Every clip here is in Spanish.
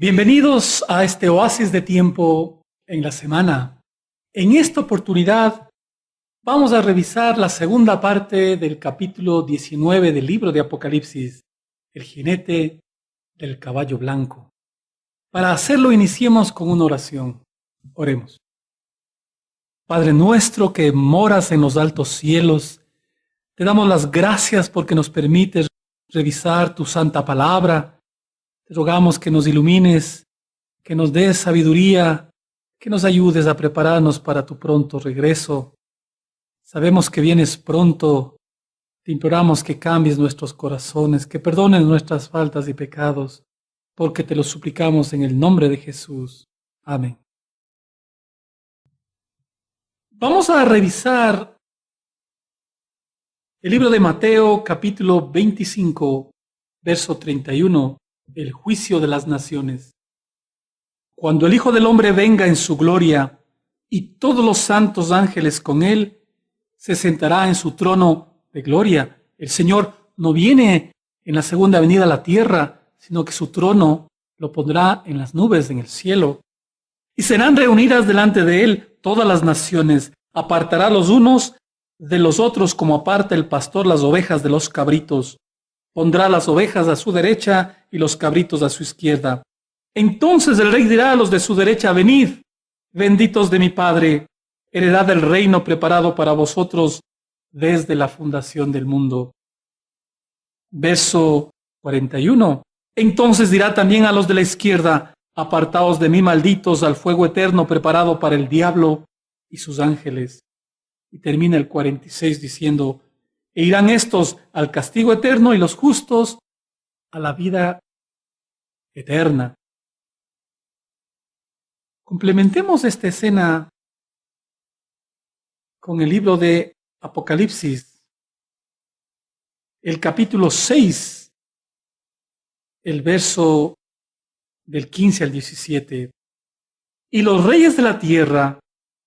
Bienvenidos a este oasis de tiempo en la semana. En esta oportunidad vamos a revisar la segunda parte del capítulo 19 del libro de Apocalipsis, el jinete del caballo blanco. Para hacerlo iniciemos con una oración. Oremos. Padre nuestro que moras en los altos cielos, te damos las gracias porque nos permites revisar tu santa palabra. Te rogamos que nos ilumines, que nos des sabiduría, que nos ayudes a prepararnos para tu pronto regreso. Sabemos que vienes pronto. Te imploramos que cambies nuestros corazones, que perdones nuestras faltas y pecados, porque te lo suplicamos en el nombre de Jesús. Amén. Vamos a revisar el libro de Mateo, capítulo 25, verso 31, el juicio de las naciones. Cuando el Hijo del Hombre venga en su gloria y todos los santos ángeles con él, se sentará en su trono de gloria. El Señor no viene en la segunda venida a la tierra, sino que su trono lo pondrá en las nubes, en el cielo. Y serán reunidas delante de él todas las naciones. Apartará los unos de los otros como aparta el pastor las ovejas de los cabritos. Pondrá las ovejas a su derecha y los cabritos a su izquierda. Entonces el rey dirá a los de su derecha: venid, benditos de mi Padre, heredad del reino preparado para vosotros desde la fundación del mundo. Verso 41. Entonces dirá también a los de la izquierda: apartaos de mí, malditos, al fuego eterno preparado para el diablo y sus ángeles. Y termina el 46 diciendo: e irán estos al castigo eterno y los justos a la vida eterna. Complementemos esta escena con el libro de Apocalipsis, el capítulo 6, el verso del 15 al 17. Y los reyes de la tierra,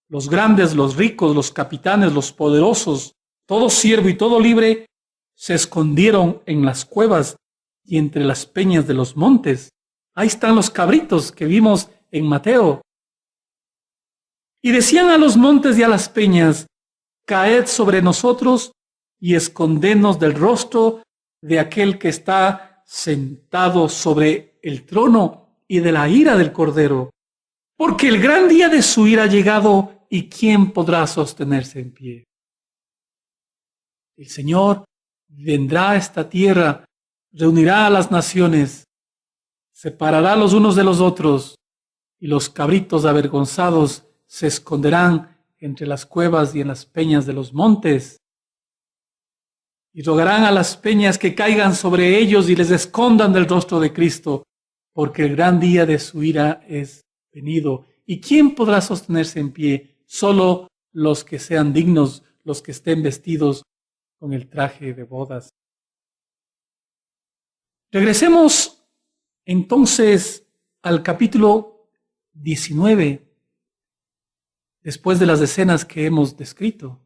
los grandes, los ricos, los capitanes, los poderosos, todo siervo y todo libre, se escondieron en las cuevas y entre las peñas de los montes. Ahí están los cabritos que vimos en Mateo. Y decían a los montes y a las peñas: caed sobre nosotros y escondednos del rostro de aquel que está sentado sobre el trono y de la ira del Cordero. Porque el gran día de su ira ha llegado, ¿y quién podrá sostenerse en pie? El Señor vendrá a esta tierra, reunirá a las naciones, separará los unos de los otros, y los cabritos avergonzados se esconderán entre las cuevas y en las peñas de los montes, y rogarán a las peñas que caigan sobre ellos y les escondan del rostro de Cristo, porque el gran día de su ira es venido. ¿Y quién podrá sostenerse en pie? Solo los que sean dignos, los que estén vestidos con el traje de bodas. Regresemos entonces al capítulo 19, después de las escenas que hemos descrito.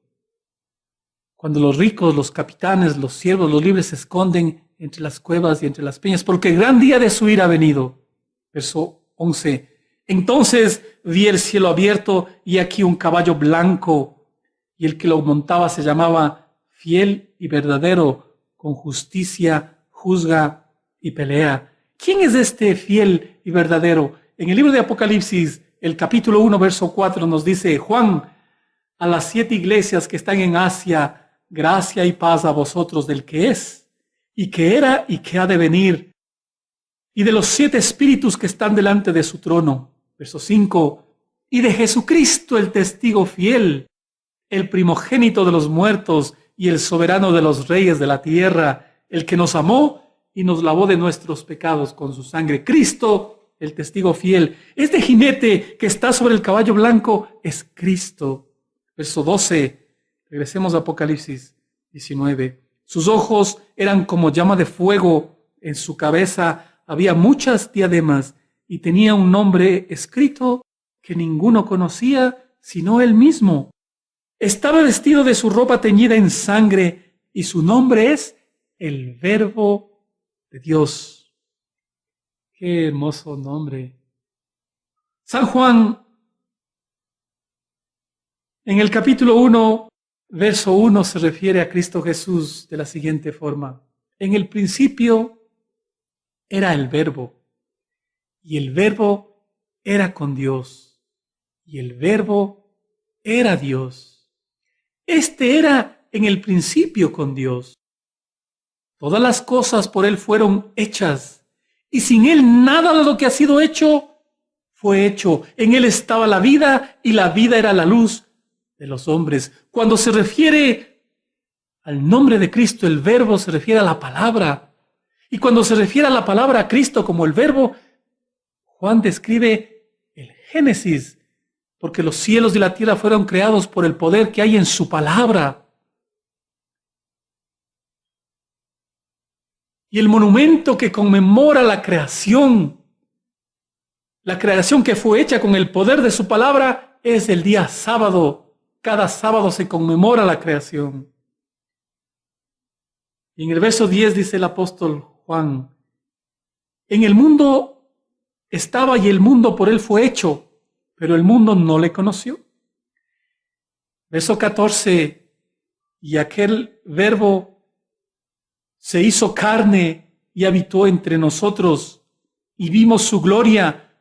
Cuando los ricos, los capitanes, los siervos, los libres se esconden entre las cuevas y entre las peñas, porque el gran día de su ira ha venido. Verso 11. Entonces vi el cielo abierto y aquí un caballo blanco, y el que lo montaba se llamaba Fiel y Verdadero, con justicia juzga y pelea. ¿Quién es este fiel y verdadero? En el libro de Apocalipsis, el capítulo 1, verso 4 nos dice: Juan, a las 7 iglesias que están en Asia, gracia y paz a vosotros del que es, y que era y que ha de venir, y de los 7 espíritus que están delante de su trono. Verso 5. Y de Jesucristo, el testigo fiel, el primogénito de los muertos y el soberano de los reyes de la tierra, el que nos amó y nos lavó de nuestros pecados con su sangre. Cristo, el testigo fiel. Este jinete que está sobre el caballo blanco es Cristo. Verso 12. Regresemos a Apocalipsis 19. Sus ojos eran como llama de fuego. En su cabeza había muchas diademas y tenía un nombre escrito que ninguno conocía sino él mismo. Estaba vestido de su ropa teñida en sangre y su nombre es el Verbo de Dios. Qué hermoso nombre. San Juan, en el capítulo 1, verso 1, se refiere a Cristo Jesús de la siguiente forma. En el principio era el Verbo, y el Verbo era con Dios, y el Verbo era Dios. Este era en el principio con Dios. Todas las cosas por Él fueron hechas, y sin Él nada de lo que ha sido hecho fue hecho. En Él estaba la vida, y la vida era la luz de los hombres. Cuando se refiere al nombre de Cristo, el Verbo se refiere a la palabra. Y cuando se refiere a la palabra a Cristo como el Verbo, Juan describe el Génesis, porque los cielos y la tierra fueron creados por el poder que hay en su palabra. Y el monumento que conmemora la creación que fue hecha con el poder de su palabra, es el día sábado. Cada sábado se conmemora la creación. Y en el verso 10 dice el apóstol Juan, en el mundo estaba y el mundo por él fue hecho, pero el mundo no le conoció. Verso 14, y aquel Verbo se hizo carne y habitó entre nosotros, y vimos su gloria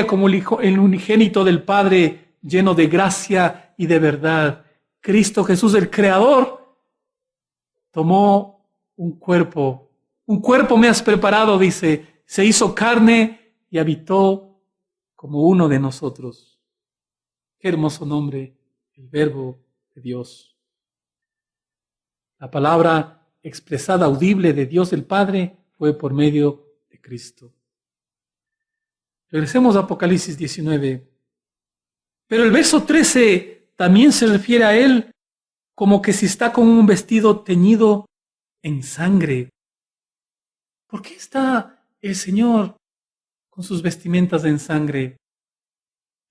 como el unigénito del Padre, lleno de gracia y de verdad. Cristo Jesús, el Creador, tomó un cuerpo me has preparado, dice, se hizo carne y habitó como uno de nosotros. Qué hermoso nombre, el Verbo de Dios. La palabra expresada, audible de Dios el Padre fue por medio de Cristo. Regresemos a Apocalipsis 19. Pero el verso 13 también se refiere a Él como que si está con un vestido teñido en sangre. ¿Por qué está el Señor con sus vestimentas en sangre?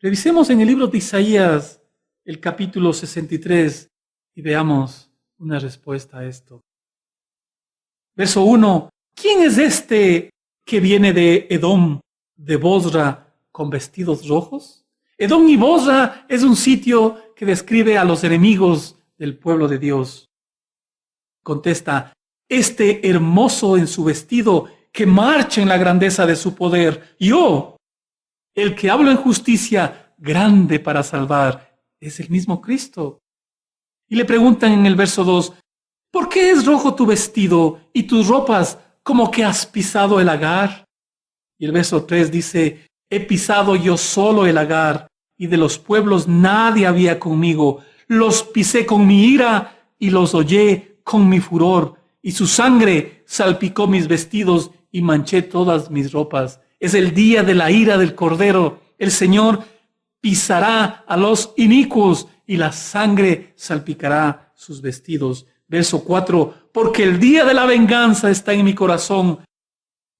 Revisemos en el libro de Isaías, el capítulo 63, y veamos una respuesta a esto. Verso 1. ¿Quién es este que viene de Edom, de Bosra, con vestidos rojos? Edom y Bosra es un sitio que describe a los enemigos del pueblo de Dios. Contesta, este hermoso en su vestido, que marcha en la grandeza de su poder. Yo, el que hablo en justicia, grande para salvar, es el mismo Cristo. Y le preguntan en el verso 2, ¿por qué es rojo tu vestido y tus ropas como que has pisado el lagar? Y el verso 3 dice, he pisado yo solo el lagar, y de los pueblos nadie había conmigo. Los pisé con mi ira y los hollé con mi furor, y su sangre salpicó mis vestidos y manché todas mis ropas. Es el día de la ira del Cordero. El Señor pisará a los inicuos y la sangre salpicará sus vestidos. Verso 4, porque el día de la venganza está en mi corazón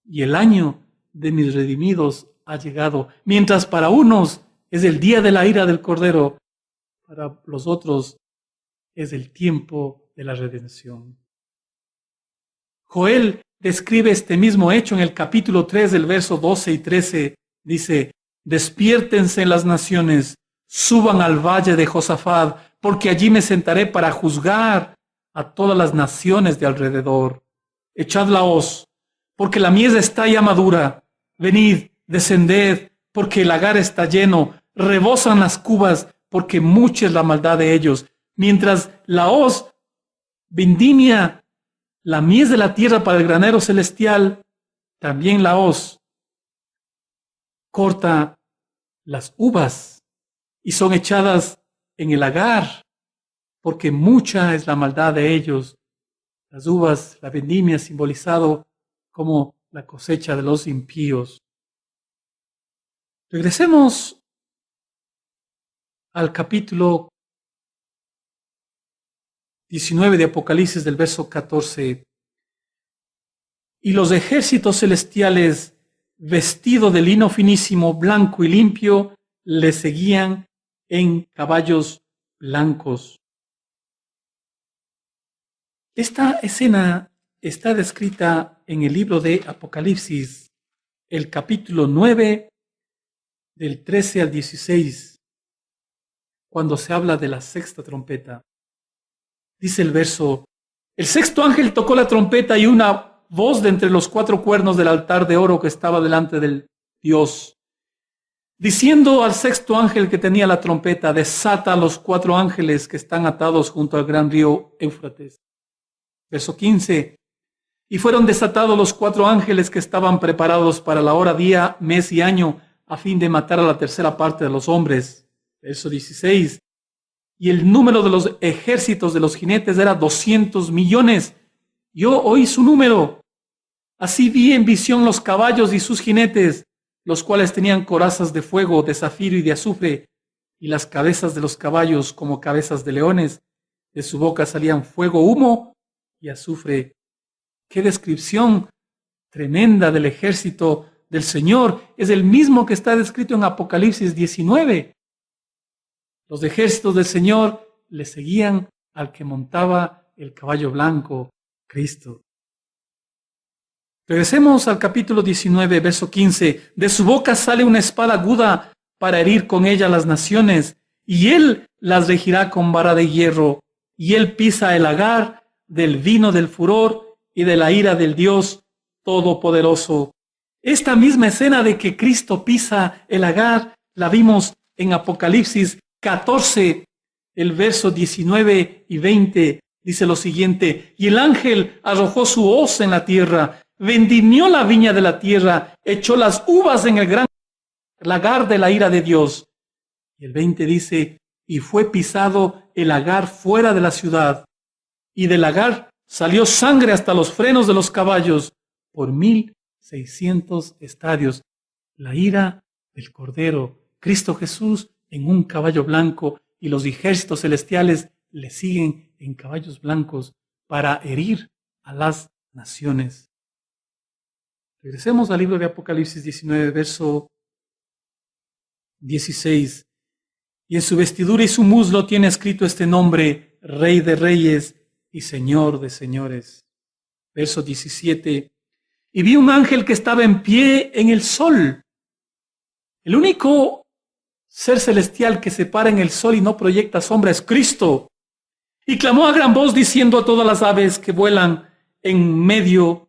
y el año de mis redimidos ha llegado. Mientras para unos es el día de la ira del Cordero, para los otros es el tiempo de la redención. Joel describe este mismo hecho en el capítulo 3 del verso 12 y 13. Dice, despiértense las naciones, suban al valle de Josafat, porque allí me sentaré para juzgar a todas las naciones de alrededor. Echad la hoz, porque la mies está ya madura. Venid, descended, porque el lagar está lleno. Rebosan las cubas, porque mucha es la maldad de ellos. Mientras la hoz vendimia la mies de la tierra para el granero celestial, también la hoz corta las uvas y son echadas en el lagar, porque mucha es la maldad de ellos. Las uvas, la vendimia, simbolizado como la cosecha de los impíos. Regresemos al capítulo 19 de Apocalipsis del verso 14. Y los ejércitos celestiales, vestidos de lino finísimo, blanco y limpio, le seguían en caballos blancos. Esta escena está descrita en el libro de Apocalipsis el capítulo 9, del 13 al 16, cuando se habla de la sexta trompeta. Dice el verso: el sexto ángel tocó la trompeta y una voz de entre los 4 cuernos del altar de oro que estaba delante del Dios, diciendo al sexto ángel que tenía la trompeta: desata a los 4 ángeles que están atados junto al gran río Éufrates. Verso 15. Y fueron desatados los 4 ángeles que estaban preparados para la hora, día, mes y año, a fin de matar a la tercera parte de los hombres. Verso 16. Y el número de los ejércitos de los jinetes era 200 millones. Yo oí su número. Así vi en visión los caballos y sus jinetes, los cuales tenían corazas de fuego, de zafiro y de azufre, y las cabezas de los caballos como cabezas de leones. De su boca salían fuego, humo y azufre. ¡Qué descripción tremenda del ejército del Señor! Es el mismo que está descrito en Apocalipsis 19. Los ejércitos del Señor le seguían al que montaba el caballo blanco, Cristo. Regresemos al capítulo 19, verso 15. De su boca sale una espada aguda para herir con ella las naciones, y él las regirá con vara de hierro, y él pisa el lagar del vino del furor y de la ira del Dios Todopoderoso. Esta misma escena de que Cristo pisa el lagar la vimos en Apocalipsis 14, el verso 19 y 20. Dice lo siguiente: y el ángel arrojó su hoz en la tierra, vendimió la viña de la tierra, echó las uvas en el gran lagar de la ira de Dios. Y el 20 dice: y fue pisado el lagar fuera de la ciudad, y del lagar salió sangre hasta los frenos de los caballos por 1,600 estadios. La ira del Cordero, Cristo Jesús en un caballo blanco, y los ejércitos celestiales le siguen en caballos blancos para herir a las naciones. Regresemos al libro de Apocalipsis 19, verso 16. Y en su vestidura y su muslo tiene escrito este nombre: Rey de Reyes y Señor de Señores. Verso 17. Y vi un ángel que estaba en pie en el sol. El único ser celestial que se para en el sol y no proyecta sombra es Cristo. Y clamó a gran voz diciendo a todas las aves que vuelan en medio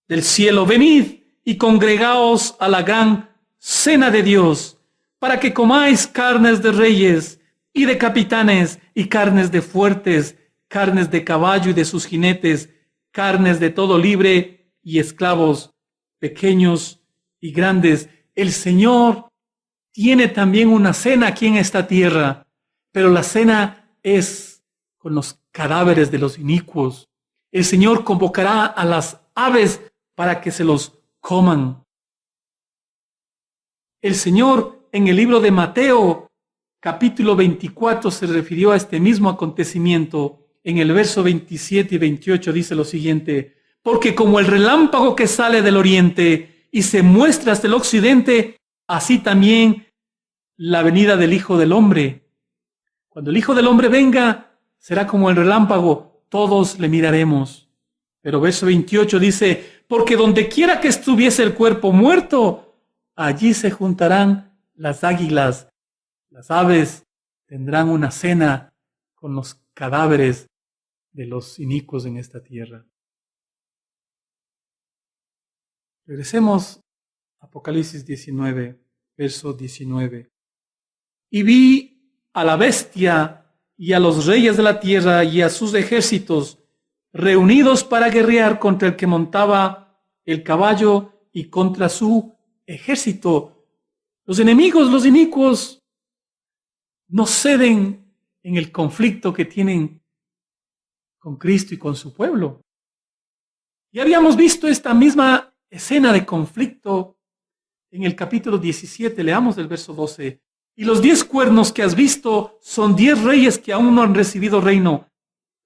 del cielo: venid y congregaos a la gran cena de Dios, para que comáis carnes de reyes y de capitanes, y carnes de fuertes, carnes de caballo y de sus jinetes, carnes de todo libre y esclavos, pequeños y grandes. El Señor tiene también una cena aquí en esta tierra, pero la cena es con los cadáveres de los inicuos. El Señor convocará a las aves para que se los coman. El Señor en el libro de Mateo, capítulo 24, se refirió a este mismo acontecimiento. En el verso 27 y 28 dice lo siguiente: porque como el relámpago que sale del oriente y se muestra hasta el occidente, así también la venida del Hijo del Hombre. Cuando el Hijo del Hombre venga, será como el relámpago, todos le miraremos. Pero verso 28 dice: porque donde quiera que estuviese el cuerpo muerto, allí se juntarán las águilas. Las aves tendrán una cena con los cadáveres de los inicuos en esta tierra. Regresemos a Apocalipsis 19, verso 19. Y vi a la bestia y a los reyes de la tierra y a sus ejércitos reunidos para guerrear contra el que montaba el caballo y contra su ejército. Los enemigos, los inicuos, no ceden en el conflicto que tienen con Cristo y con su pueblo. Y habíamos visto esta misma escena de conflicto en el capítulo 17, leamos el verso 12. Y los 10 cuernos que has visto son 10 reyes que aún no han recibido reino,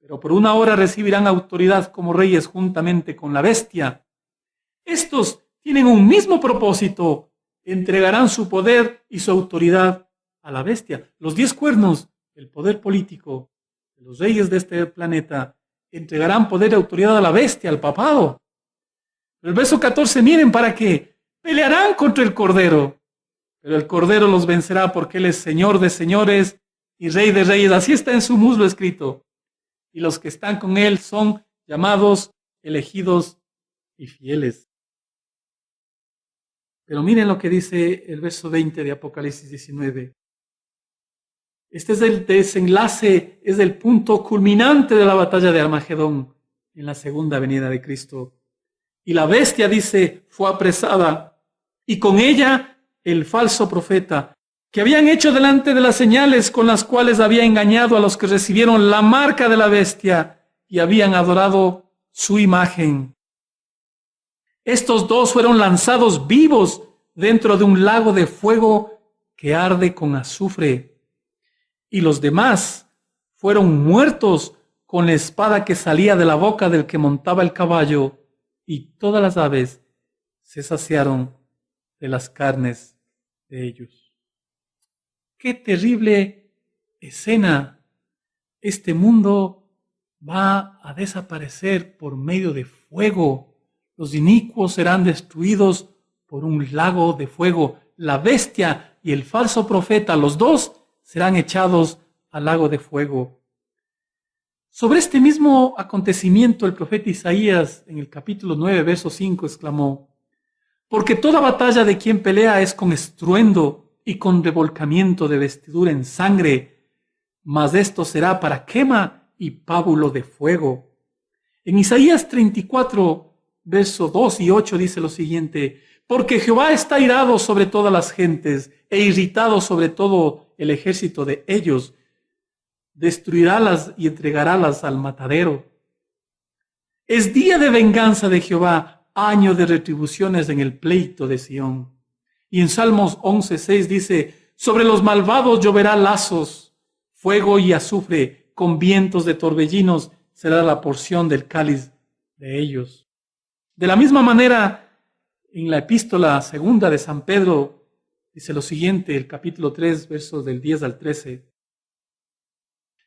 pero por una hora recibirán autoridad como reyes juntamente con la bestia. Estos tienen un mismo propósito: entregarán su poder y su autoridad a la bestia. Los 10 cuernos, el poder político de los reyes de este planeta, entregarán poder y autoridad a la bestia, al papado. El verso 14, miren, para que Pelearán contra el Cordero, pero el Cordero los vencerá porque Él es Señor de señores y Rey de reyes. Así está en su muslo escrito. Y los que están con Él son llamados, elegidos y fieles. Pero miren lo que dice el verso 20 de Apocalipsis 19. Este es el desenlace, es el punto culminante de la batalla de Armagedón en la segunda venida de Cristo. Y la bestia, dice, fue apresada, y con ella el falso profeta, que habían hecho delante de las señales con las cuales había engañado a los que recibieron la marca de la bestia y habían adorado su imagen. Estos dos fueron lanzados vivos dentro de un lago de fuego que arde con azufre. Y los demás fueron muertos con la espada que salía de la boca del que montaba el caballo, y todas las aves se saciaron de las carnes de ellos. ¡Qué terrible escena! Este mundo va a desaparecer por medio de fuego. Los inicuos serán destruidos por un lago de fuego. La bestia y el falso profeta, los dos, serán echados al lago de fuego. Sobre este mismo acontecimiento, el profeta Isaías, en el capítulo 9, verso 5, exclamó: porque toda batalla de quien pelea es con estruendo y con revolcamiento de vestidura en sangre, mas esto será para quema y pábulo de fuego. En Isaías 34, verso 2 y 8 dice lo siguiente: porque Jehová está irado sobre todas las gentes e irritado sobre todo el ejército de ellos. Destruirálas y entregarálas al matadero. Es día de venganza de Jehová, año de retribuciones en el pleito de Sión. Y en Salmos 11:6 dice: sobre los malvados lloverá lazos, fuego y azufre, con vientos de torbellinos será la porción del cáliz de ellos. De la misma manera, en la epístola segunda de San Pedro, dice lo siguiente, el capítulo 3, versos del 10 al 13.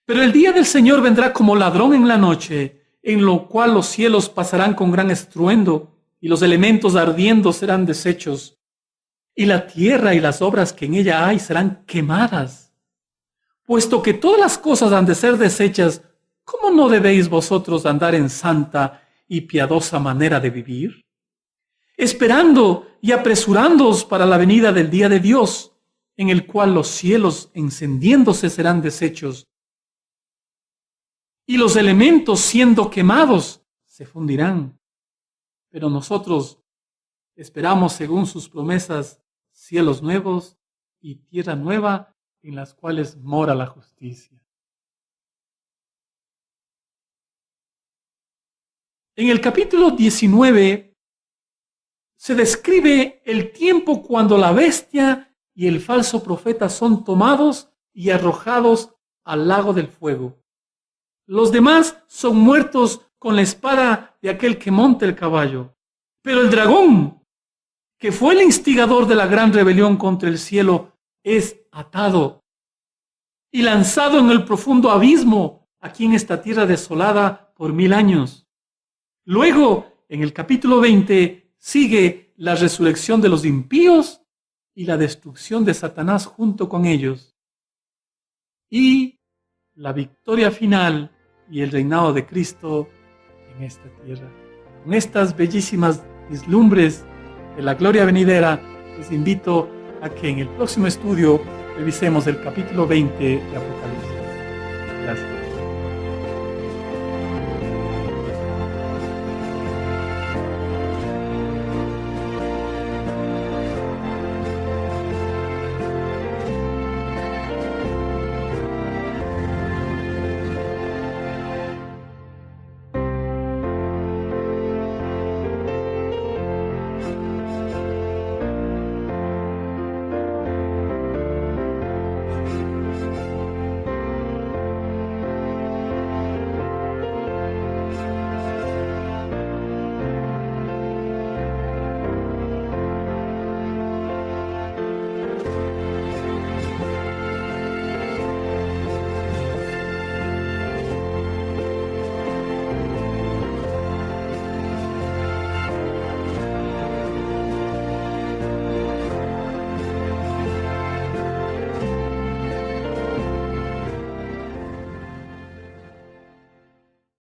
Pero el día del Señor vendrá como ladrón en la noche, en lo cual los cielos pasarán con gran estruendo, y los elementos ardiendo serán deshechos, y la tierra y las obras que en ella hay serán quemadas. Puesto que todas las cosas han de ser deshechas, ¿cómo no debéis vosotros andar en santa y piadosa manera de vivir? Esperando y apresurándoos para la venida del día de Dios, en el cual los cielos encendiéndose serán deshechos, y los elementos siendo quemados se fundirán. Pero nosotros esperamos, según sus promesas, cielos nuevos y tierra nueva en las cuales mora la justicia. En el capítulo 19 se describe el tiempo cuando la bestia y el falso profeta son tomados y arrojados al lago del fuego. Los demás son muertos con la espada de aquel que monta el caballo. Pero el dragón, que fue el instigador de la gran rebelión contra el cielo, es atado y lanzado en el profundo abismo, aquí en esta tierra desolada por 1000 años. Luego, en el capítulo 20, sigue la resurrección de los impíos y la destrucción de Satanás junto con ellos. Y la victoria final y el reinado de Cristo en esta tierra. Con estas bellísimas vislumbres de la gloria venidera, les invito a que en el próximo estudio revisemos el capítulo 20 de Apocalipsis. Gracias.